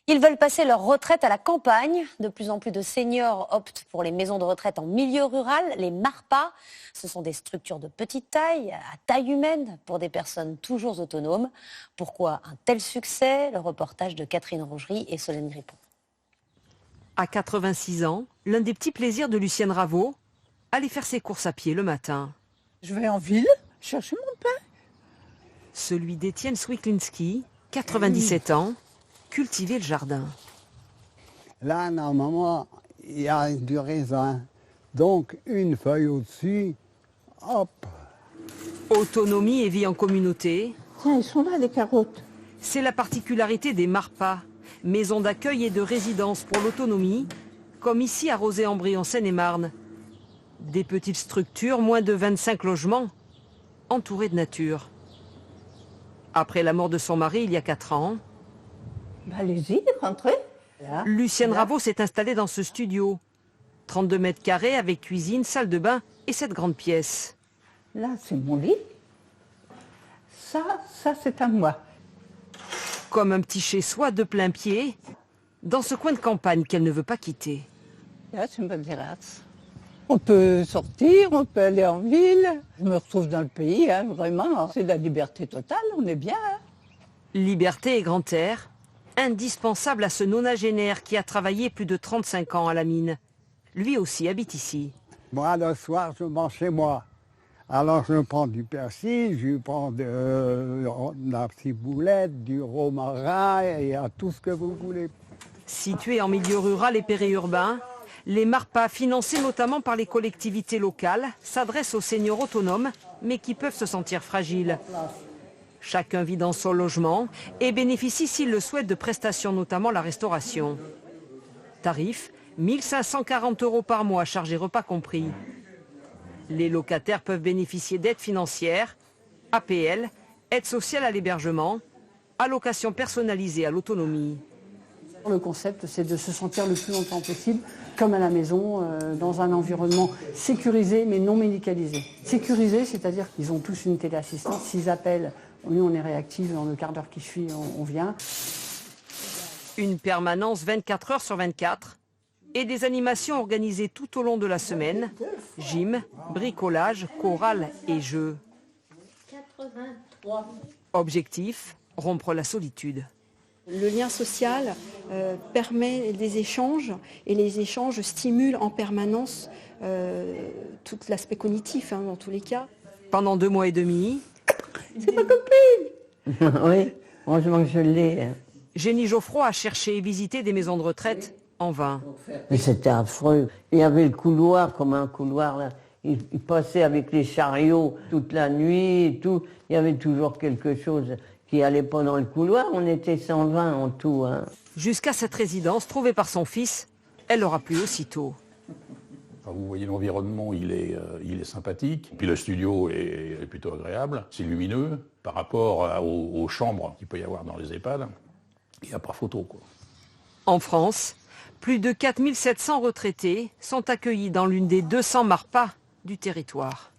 Ils veulent passer leur retraite à la campagne. De plus en plus de seniors optent pour les maisons de retraite en milieu rural, les MARPA. Ce sont des structures de petite taille, à taille humaine, pour des personnes toujours autonomes. Pourquoi un tel succès? Le reportage de Catherine Rougerie et Solène Grippon. À 86 ans, l'un des petits plaisirs de Lucienne Raveau, aller faire ses courses à pied le matin. Je vais en ville chercher mon pain. Celui d'Étienne Swiklinski, 97 ans, cultiver le jardin. Là, normalement, il y a du raisin. Donc, une feuille au-dessus, hop. Autonomie et vie en communauté. Tiens, ils sont là, les carottes. C'est la particularité des MARPA, maisons d'accueil et de résidence pour l'autonomie, comme ici à Rozay-en-Brie en Seine-et-Marne. Des petites structures, moins de 25 logements, entourées de nature. Après la mort de son mari il y a 4 ans, Allez-y, rentrez. Là. Lucienne Raveau s'est installée dans ce studio. 32 mètres carrés avec cuisine, salle de bain et cette grande pièce. Là, c'est mon lit. Ça, c'est à moi. Comme un petit chez-soi de plein pied, dans ce coin de campagne qu'elle ne veut pas quitter. Là, c'est une bonne terrasse. On peut sortir, on peut aller en ville. Je me retrouve dans le pays, hein, vraiment. C'est de la liberté totale, on est bien. Hein. Liberté et grand air, indispensable à ce nonagénaire qui a travaillé plus de 35 ans à la mine. Lui aussi habite ici. Moi, le soir, je mange chez moi. Alors, je prends du persil, je prends de la ciboulette, du romarin et tout ce que vous voulez. Situés en milieu rural et périurbain, les MARPA, financés notamment par les collectivités locales, s'adressent aux seniors autonomes, mais qui peuvent se sentir fragiles. Chacun vit dans son logement et bénéficie, s'il le souhaite, de prestations, notamment la restauration. Tarif, 1 540 € par mois, charges et repas compris. Les locataires peuvent bénéficier d'aides financières, APL, aide sociale à l'hébergement, allocation personnalisée à l'autonomie. Le concept, c'est de se sentir le plus longtemps possible, comme à la maison, dans un environnement sécurisé mais non médicalisé. Sécurisé, c'est-à-dire qu'ils ont tous une téléassistance. S'ils appellent, nous on est réactifs, dans le quart d'heure qui suit, on vient. Une permanence 24 heures sur 24 et des animations organisées tout au long de la semaine. Gym, bricolage, chorale et jeux. 83. Objectif, rompre la solitude. Le lien social permet des échanges et les échanges stimulent en permanence tout l'aspect cognitif dans tous les cas. Pendant 2 mois et demi, C'est ma copine. Oui, heureusement que je l'ai. Génie Geoffroy a cherché et visité des maisons de retraite en vain. Mais c'était affreux. Il y avait le couloir, comme un couloir là. Il passait avec les chariots toute la nuit et tout. Il y avait toujours quelque chose qui allait pas dans le couloir. On était 120 en tout. Hein. Jusqu'à cette résidence trouvée par son fils, elle aura plu aussitôt. Enfin, vous voyez, l'environnement, il est sympathique. Puis le studio est plutôt agréable. C'est lumineux par rapport aux chambres qu'il peut y avoir dans les EHPAD. Il n'y a pas photo, quoi. En France, plus de 4 700 retraités sont accueillis dans l'une des 200 MARPA du territoire.